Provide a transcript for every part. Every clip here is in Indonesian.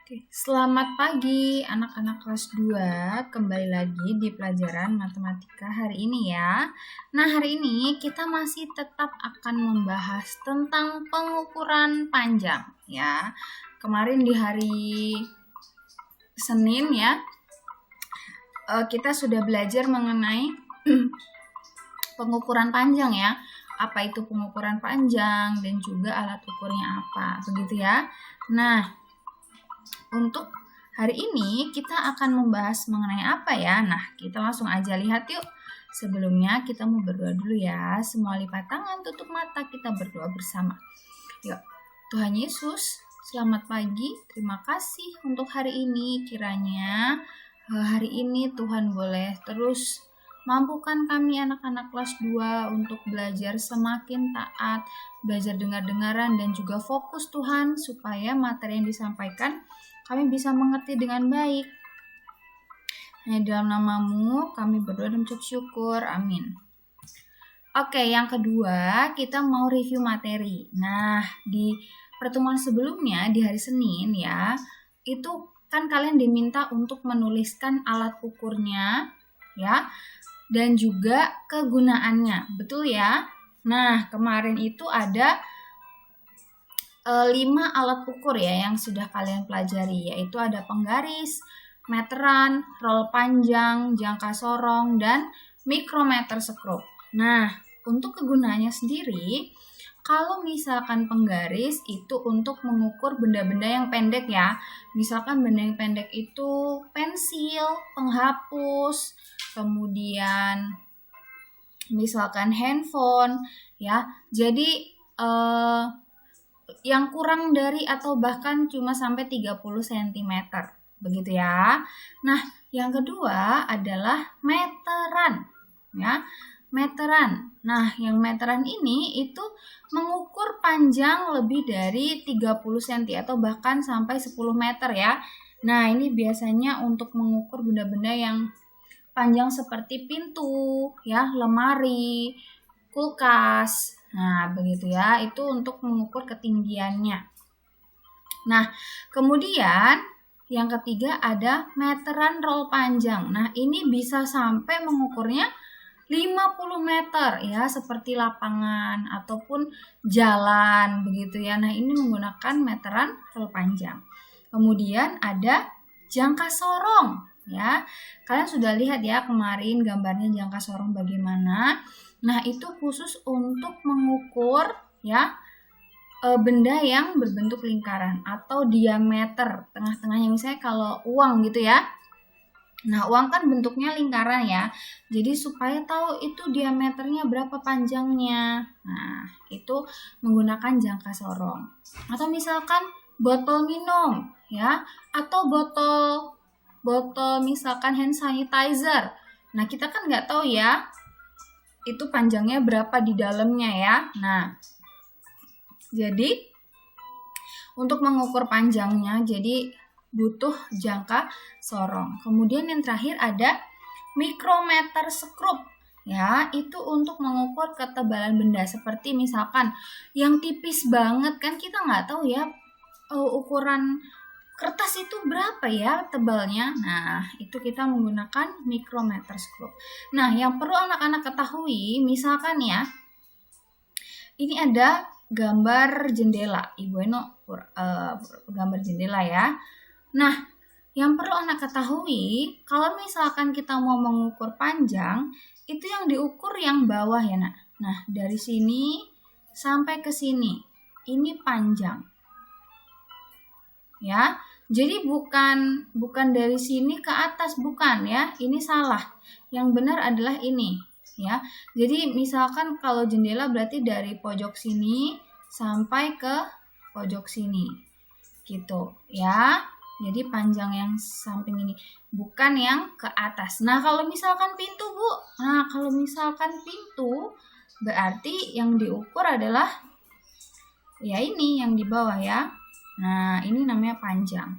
Oke, selamat pagi anak-anak kelas 2. Kembali lagi di pelajaran matematika hari ini ya. Nah, hari ini kita masih tetap akan membahas tentang pengukuran panjang ya. Kemarin di hari Senin ya, kita sudah belajar mengenai pengukuran panjang ya. Apa itu pengukuran panjang dan juga alat ukurnya apa, begitu ya. Nah, untuk hari ini kita akan membahas mengenai apa ya? Nah, kita langsung aja lihat yuk. Sebelumnya kita mau berdoa dulu ya. Semua lipat tangan, tutup mata, kita berdoa bersama. Yuk, Tuhan Yesus, selamat pagi. Terima kasih untuk hari ini. Kiranya hari ini Tuhan boleh terus mampukan kami anak-anak kelas 2 untuk belajar semakin taat, belajar dengar-dengaran dan juga fokus Tuhan supaya materi yang disampaikan kami bisa mengerti dengan baik. Hanya dalam nama-Mu kami berdoa dan mengucap syukur. Amin. Oke, yang kedua kita mau review materi. Nah, di pertemuan sebelumnya di hari Senin ya, itu kan kalian diminta untuk menuliskan alat ukurnya ya, dan juga kegunaannya. Betul ya? Nah, kemarin itu ada 5 alat ukur ya yang sudah kalian pelajari, yaitu ada penggaris, meteran, roll panjang, jangka sorong, dan mikrometer sekrup. Nah, untuk kegunaannya sendiri, kalau misalkan penggaris itu untuk mengukur benda-benda yang pendek ya. Misalkan benda yang pendek itu pensil, penghapus, kemudian misalkan handphone ya. Jadi yang kurang dari atau bahkan cuma sampai 30 cm. Begitu ya. Nah, yang kedua adalah meteran ya. Meteran. Nah, yang meteran ini itu mengukur panjang lebih dari 30 cm atau bahkan sampai 10 meter ya. Nah, ini biasanya untuk mengukur benda-benda yang panjang seperti pintu, ya, lemari, kulkas. Nah, begitu ya. Itu untuk mengukur ketinggiannya. Nah, kemudian yang ketiga ada meteran roll panjang. Nah, ini bisa sampai mengukurnya 50 meter ya, seperti lapangan ataupun jalan begitu ya. Nah, ini menggunakan meteran roll panjang. Kemudian ada jangka sorong ya. Kalian sudah lihat ya kemarin gambarnya jangka sorong bagaimana. Nah, itu khusus untuk mengukur ya benda yang berbentuk lingkaran atau diameter tengah-tengahnya, misalnya kalau uang gitu ya. Nah, uang kan bentuknya lingkaran ya. Jadi supaya tahu itu diameternya berapa panjangnya. Nah, itu menggunakan jangka sorong. Atau misalkan botol minum ya, atau botol misalkan hand sanitizer. Nah, kita kan nggak tahu ya itu panjangnya berapa di dalamnya ya. Nah, jadi untuk mengukur panjangnya jadi butuh jangka sorong. Kemudian yang terakhir ada mikrometer sekrup ya, itu untuk mengukur ketebalan benda. Seperti misalkan yang tipis banget kan kita nggak tahu ya ukuran kertas itu berapa ya tebalnya. Nah, itu kita menggunakan mikrometer sekrup. Nah, yang perlu anak-anak ketahui, misalkan ya, ini ada gambar jendela. Ibu Eno gambar jendela ya. Nah, yang perlu anak ketahui, kalau misalkan kita mau mengukur panjang, itu yang diukur yang bawah ya, Nak. Nah, dari sini sampai ke sini, ini panjang. Ya, jadi bukan dari sini ke atas, bukan ya. Ini salah. Yang benar adalah ini, ya. Jadi misalkan kalau jendela berarti dari pojok sini sampai ke pojok sini. Gitu, ya. Jadi panjang yang samping ini, bukan yang ke atas. Nah, kalau misalkan pintu, Bu. Nah, kalau misalkan pintu berarti yang diukur adalah ya ini yang di bawah ya. Nah, ini namanya panjang.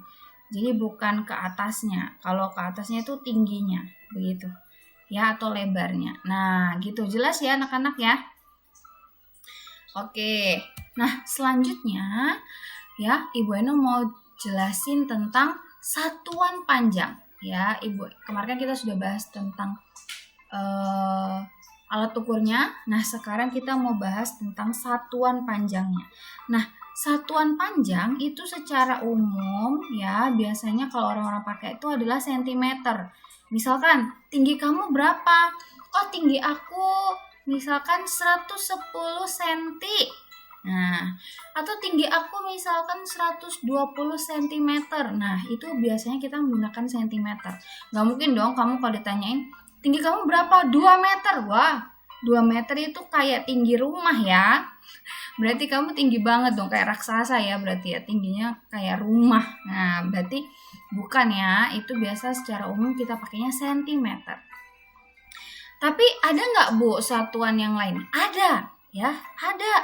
Jadi bukan ke atasnya. Kalau ke atasnya itu tingginya, begitu. Ya, atau lebarnya. Nah, gitu. Jelas ya anak-anak ya? Oke. Nah, selanjutnya ya, Ibu Eno mau jelasin tentang satuan panjang. Ya, Ibu, kemarin kan kita sudah bahas tentang alat ukurnya. Nah, sekarang kita mau bahas tentang satuan panjangnya. Nah, satuan panjang itu secara umum ya, biasanya kalau orang-orang pakai itu adalah sentimeter. Misalkan, tinggi kamu berapa? Oh, tinggi aku misalkan 110 cm. Nah, atau tinggi aku misalkan 120 cm. Nah, itu biasanya kita menggunakan sentimeter. Gak mungkin dong kamu kalau ditanyain, tinggi kamu berapa? 2 meter. Wah, 2 meter itu kayak tinggi rumah ya. Berarti kamu tinggi banget dong, kayak raksasa ya berarti ya, tingginya kayak rumah. Nah, berarti bukan ya, itu biasa secara umum kita pakainya sentimeter. Tapi ada nggak Bu satuan yang lain? Ada ya, ada.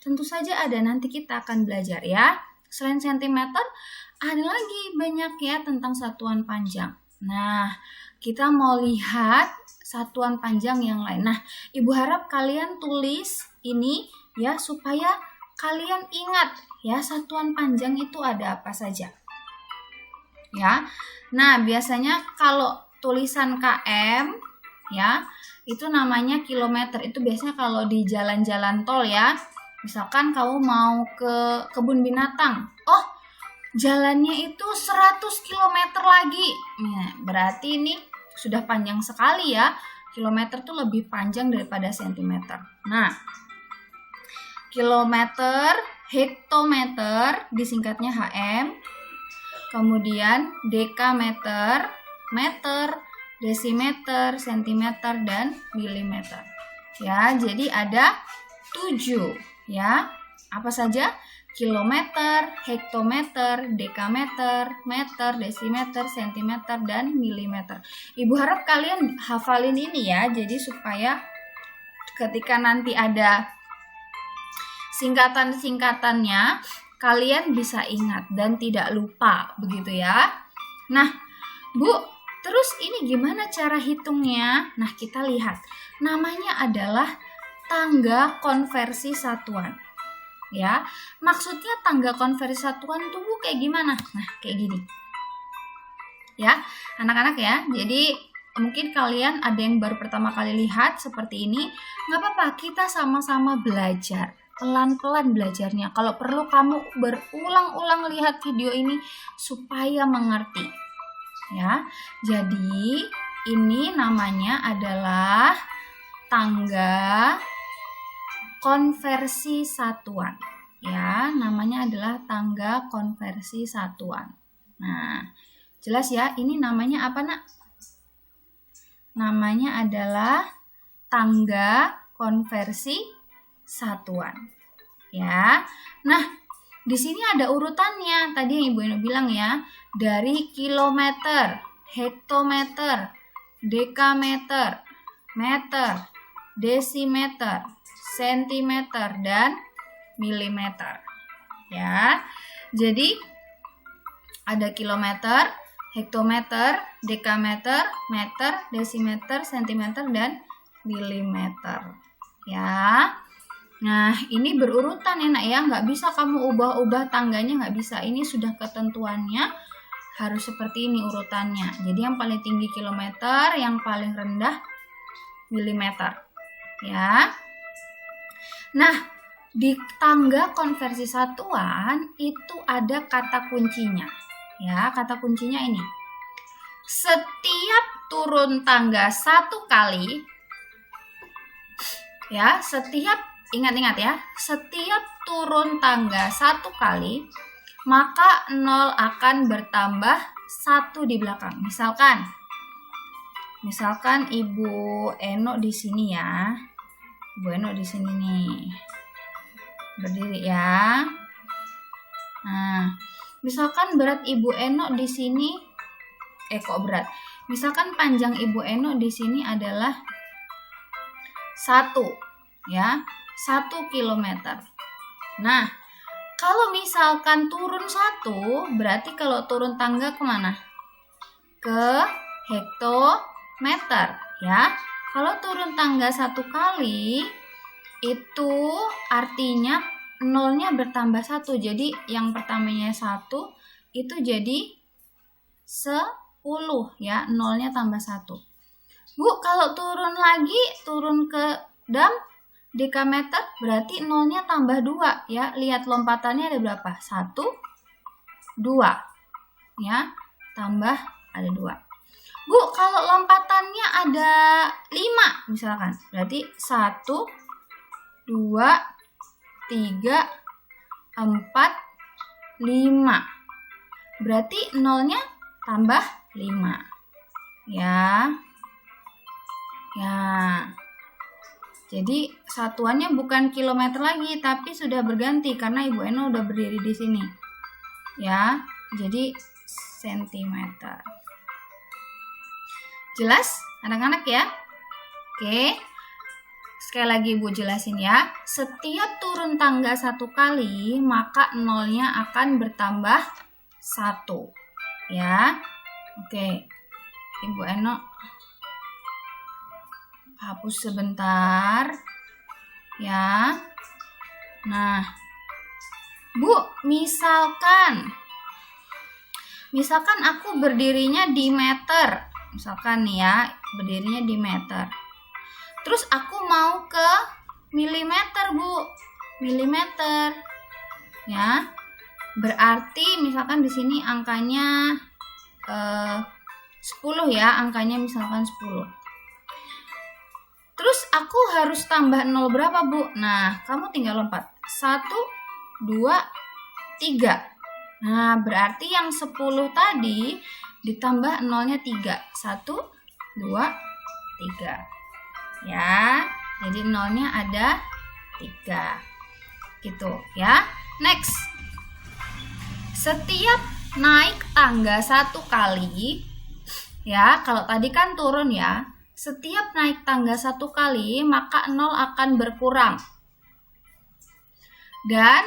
Tentu saja ada, nanti kita akan belajar ya. Selain sentimeter, ada lagi banyak ya tentang satuan panjang. Nah, kita mau lihat satuan panjang yang lain. Nah, Ibu harap kalian tulis ini ya supaya kalian ingat ya satuan panjang itu ada apa saja. Ya. Nah, biasanya kalau tulisan km ya, itu namanya kilometer. Itu biasanya kalau di jalan-jalan tol ya. Misalkan kamu mau ke kebun binatang. Oh, jalannya itu 100 km lagi. Nah, berarti ini sudah panjang sekali ya. Kilometer tuh lebih panjang daripada sentimeter. Nah, kilometer, hektometer, disingkatnya HM. Kemudian dekameter, meter, desimeter, sentimeter, dan milimeter. Ya, jadi ada 7 ya. Apa saja? Kilometer, hektometer, dekameter, meter, desimeter, sentimeter, dan milimeter. Ibu harap kalian hafalin ini ya, jadi supaya ketika nanti ada singkatan-singkatannya kalian bisa ingat dan tidak lupa, begitu ya. Nah, Bu, terus ini gimana cara hitungnya? Nah, kita lihat. Namanya adalah tangga konversi satuan. Ya, maksudnya tangga konversi satuan tuh Bu kayak gimana? Nah, kayak gini. Ya, anak-anak ya. Jadi mungkin kalian ada yang baru pertama kali lihat seperti ini. Nggak apa-apa, kita sama-sama belajar. Pelan-pelan belajarnya. Kalau perlu kamu berulang-ulang lihat video ini supaya mengerti. Ya, jadi ini namanya adalah tangga konversi satuan. Ya, namanya adalah tangga konversi satuan. Nah, jelas ya, ini namanya apa, Nak? Namanya adalah tangga konversi satuan. Ya. Nah, di sini ada urutannya. Tadi yang Ibu Eno bilang ya, dari kilometer, hektometer, dekameter, meter, desimeter, sentimeter, dan milimeter. Ya. Jadi ada kilometer, hektometer, dekameter, meter, desimeter, sentimeter, dan milimeter. Ya. Nah, ini berurutan ya Nak ya, nggak bisa kamu ubah-ubah tangganya, nggak bisa. Ini sudah ketentuannya, harus seperti ini urutannya. Jadi yang paling tinggi kilometer, yang paling rendah milimeter. Ya. Nah, di tangga konversi satuan itu ada kata kuncinya. Ya, kata kuncinya ini. Setiap turun tangga 1 kali, ya, ingat-ingat ya, setiap turun tangga 1 kali, maka 0 akan bertambah 1 di belakang. Misalkan Ibu Eno di sini ya. Ibu Eno di sini nih. Berdiri ya. Nah, misalkan berat Ibu Eno di sini kok berat. Misalkan panjang Ibu Eno di sini adalah 1 ya. 1 kilometer. Nah, kalau misalkan turun 1, berarti kalau turun tangga kemana? Ke hektometer ya. Kalau turun tangga 1 kali, itu artinya 0-nya bertambah 1. Jadi yang pertamanya 1, itu jadi 10 ya, nolnya tambah 1. Bu, kalau turun lagi, turun ke dekameter, berarti nolnya tambah 2 ya. Lihat lompatannya ada berapa? 1, 2 ya, tambah ada 2. Bu, kalau lompatannya ada 5 misalkan, berarti 1, 2, 3, 4, 5. Berarti nolnya tambah 5 ya. Ya, jadi satuannya bukan kilometer lagi, tapi sudah berganti karena Ibu Eno udah berdiri di sini. Ya, jadi sentimeter. Jelas anak-anak ya? Oke. Sekali lagi Ibu jelasin ya. Setiap turun tangga 1 kali, maka nolnya akan bertambah 1. Ya. Oke. Ibu Eno hapus sebentar ya. Nah, Bu, misalkan aku berdirinya di meter, misalkan nih ya, berdirinya di meter. Terus aku mau ke milimeter, Bu, milimeter ya. Berarti misalkan di sini angkanya 10 ya, angkanya misalkan 10. Terus aku harus tambah 0 berapa, Bu? Nah, kamu tinggal lompat. 1, 2, 3. Nah, berarti yang 10 tadi ditambah 0-nya 3. 1, 2, 3. Ya, jadi 0-nya ada 3. Gitu ya. Next. Setiap naik tangga 1 kali, ya, kalau tadi kan turun ya. Setiap naik tangga 1 kali, maka 0 akan berkurang. Dan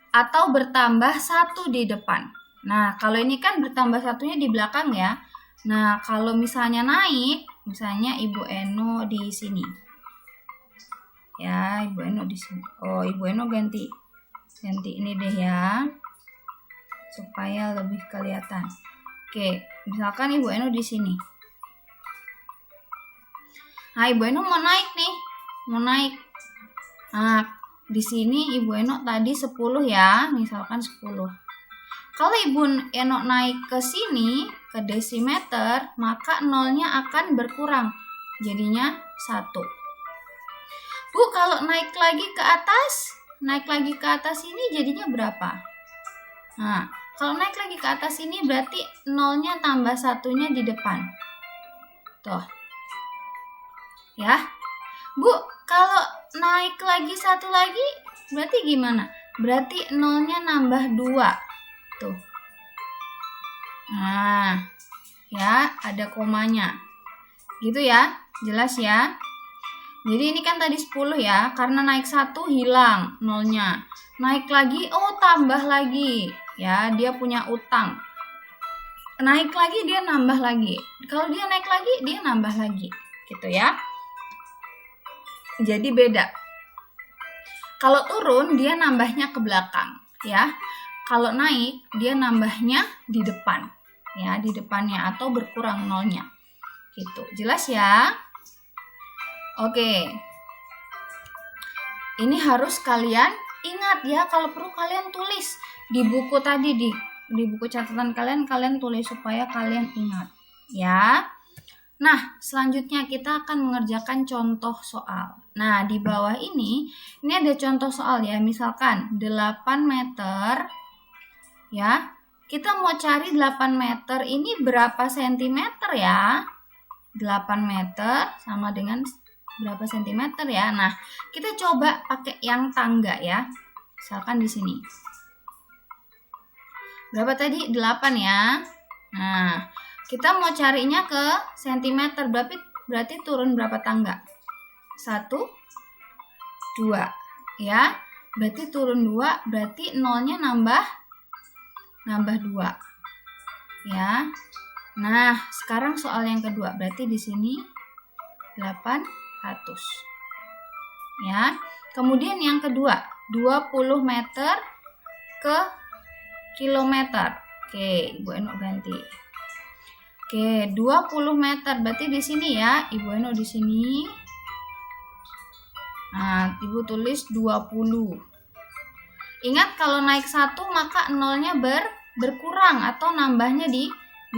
atau bertambah 1 di depan. Nah, kalau ini kan bertambah 1-nya di belakang ya. Nah, kalau misalnya naik, misalnya Ibu Eno di sini. Ya, Ibu Eno di sini. Oh, Ibu Eno ganti ini deh ya. Supaya lebih kelihatan. Oke, misalkan Ibu Eno di sini. Nah, Ibu Eno mau naik nih. Mau naik. Nah, di sini Ibu Eno tadi 10 ya, misalkan 10. Kalau Ibu Eno naik ke sini, ke desimeter, maka nolnya akan berkurang. Jadinya 1. Bu, kalau naik lagi ke atas ini jadinya berapa? Nah, kalau naik lagi ke atas ini berarti nolnya tambah 1-nya di depan. Tuh. Ya. Bu, kalau naik lagi 1 lagi berarti gimana? Berarti nolnya nambah 2. Tuh. Nah, ya, ada komanya. Gitu ya. Jelas ya. Jadi ini kan tadi 10 ya. Karena naik 1 hilang nolnya. Naik lagi, oh tambah lagi. Ya, dia punya utang. Naik lagi dia nambah lagi. Kalau dia naik lagi dia nambah lagi. Gitu ya. Jadi beda. Kalau turun dia nambahnya ke belakang ya. Kalau naik dia nambahnya di depan ya, di depannya atau berkurang nolnya. Gitu. Jelas ya? Oke. Ini harus kalian ingat ya, kalau perlu kalian tulis di buku tadi, di buku catatan kalian tulis supaya kalian ingat ya. Nah, selanjutnya kita akan mengerjakan contoh soal. Nah, di bawah ini ada contoh soal ya. Misalkan 8 meter ya. Kita mau cari 8 meter ini berapa sentimeter ya? 8 meter sama dengan berapa sentimeter ya? Nah, kita coba pakai yang tangga ya. Misalkan di sini. Berapa tadi? 8 ya. Nah, kita mau carinya ke sentimeter, berarti turun berapa tangga? 1, 2 ya. Berarti turun 2, berarti nolnya nambah 2 ya. Nah, sekarang soal yang kedua, berarti di sini 800 ya. Kemudian yang kedua, 20 meter ke kilometer. Oke, Ibu Eno ganti. Oke, 20 meter. Berarti di sini ya, Ibu Eno di sini. Nah, Ibu tulis 20. Ingat kalau naik 1 maka nolnya berkurang atau nambahnya di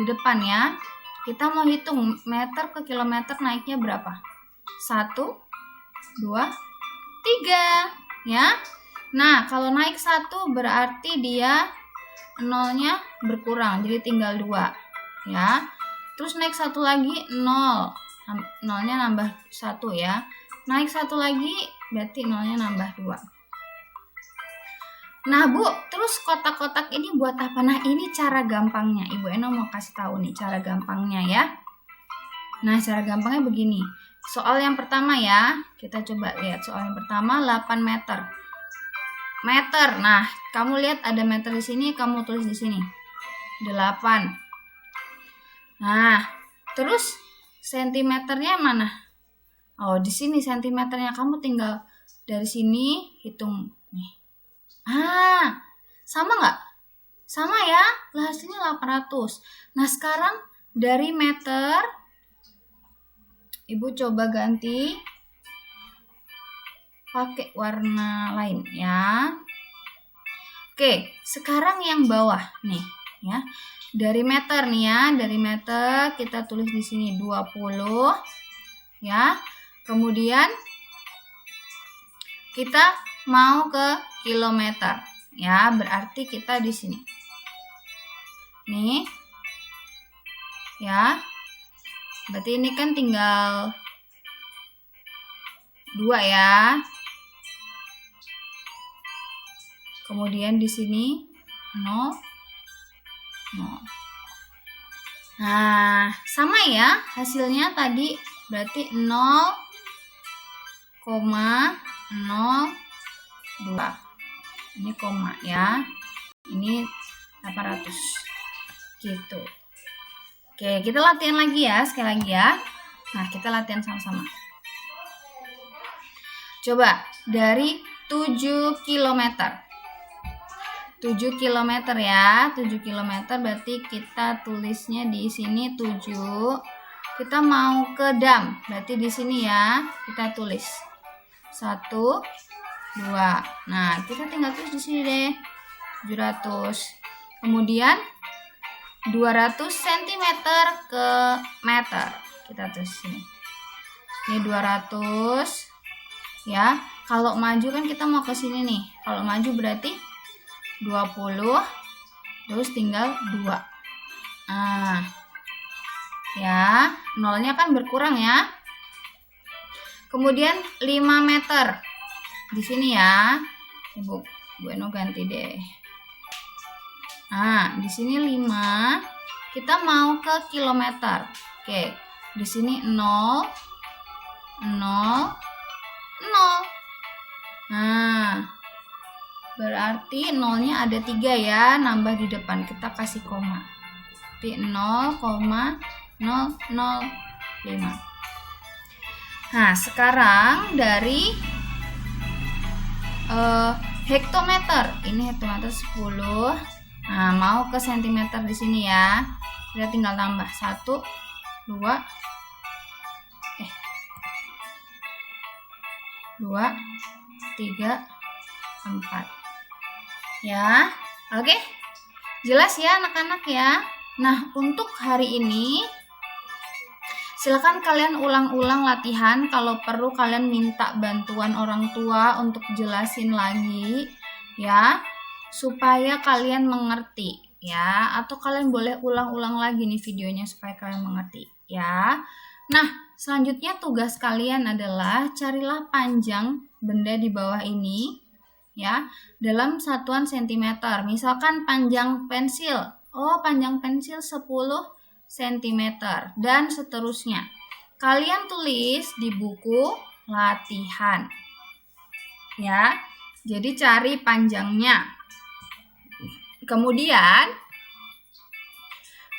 depan ya. Kita mau hitung meter ke kilometer naiknya berapa? 1, 2, 3 ya. Nah, kalau naik 1 berarti dia nolnya berkurang, jadi tinggal 2 ya. Terus naik 1 lagi 0, nolnya nambah 1 ya. Naik 1 lagi berarti nolnya nambah 2. Nah Bu, terus kotak-kotak ini buat apa? Nah ini cara gampangnya, Ibu Eno mau kasih tahu nih cara gampangnya ya. Nah cara gampangnya begini. Soal yang pertama ya, kita coba lihat soal yang pertama 8 meter. Nah kamu lihat ada meter di sini, kamu tulis di sini 8. Nah terus sentimeternya mana? Oh di sini sentimeternya, kamu tinggal dari sini hitung nih. Sama nggak? Sama ya, lah hasilnya 800. Nah sekarang dari meter, Ibu coba ganti pakai warna lain ya. Oke, sekarang yang bawah nih ya. Dari meter nih ya, dari meter kita tulis di sini 20 ya. Kemudian kita mau ke kilometer ya, berarti kita di sini nih ya, berarti ini kan tinggal 2 ya. Kemudian di sini 0. Nah sama ya hasilnya tadi, berarti 0,02. Ini koma ya, ini 800 gitu. Oke, kita latihan lagi ya, sekali lagi ya. Nah kita latihan sama-sama. Coba dari 7 km 7 km ya, 7 km berarti kita tulisnya di sini 7. Kita mau ke dam, berarti di sini ya kita tulis 1, 2. Nah, kita tinggal tulis di sini deh. 700. Kemudian 200 cm ke meter. Kita tulis sini. Ini 200 ya. Kalau maju kan kita mau ke sini nih. Kalau maju berarti 20 terus tinggal 2. Nah. Ya, nolnya kan berkurang ya. Kemudian 5 meter. Di sini ya, Ibu Eno ganti deh. Nah, di sini 5. Kita mau ke kilometer. Oke, di sini 0, 0, 0. Nah, berarti nolnya ada 3 ya, nambah di depan. Kita kasih koma. Berarti 0,005. Nah, sekarang dari hektometer. Ini hektometer 10. Nah, mau ke sentimeter di sini ya. Kita tinggal tambah 1, 2, 2, 3, 4. Ya, oke. Jelas ya anak-anak ya. Nah, untuk hari ini silakan kalian ulang-ulang latihan. Kalau perlu kalian minta bantuan orang tua untuk jelasin lagi ya, supaya kalian mengerti ya. Atau kalian boleh ulang-ulang lagi nih videonya supaya kalian mengerti ya. Nah, selanjutnya tugas kalian adalah carilah panjang benda di bawah ini ya dalam satuan sentimeter. Misalkan panjang pensil. Oh, panjang pensil 10 cm dan seterusnya. Kalian tulis di buku latihan. Ya. Jadi cari panjangnya. Kemudian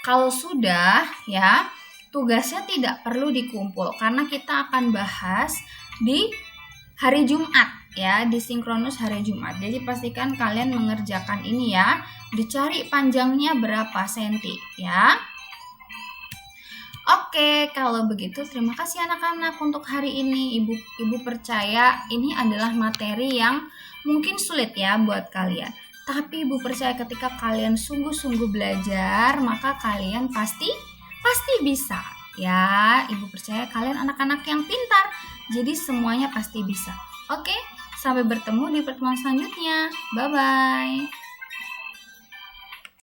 kalau sudah ya, tugasnya tidak perlu dikumpul karena kita akan bahas di hari Jumat ya di sinkronus hari Jumat. Jadi pastikan kalian mengerjakan ini ya. Dicari panjangnya berapa senti ya. Oke, kalau begitu terima kasih anak-anak untuk hari ini. Ibu percaya ini adalah materi yang mungkin sulit ya buat kalian. Tapi Ibu percaya ketika kalian sungguh-sungguh belajar, maka kalian pasti bisa. Ya, Ibu percaya kalian anak-anak yang pintar. Jadi semuanya pasti bisa. Oke, sampai bertemu di pertemuan selanjutnya. Bye-bye.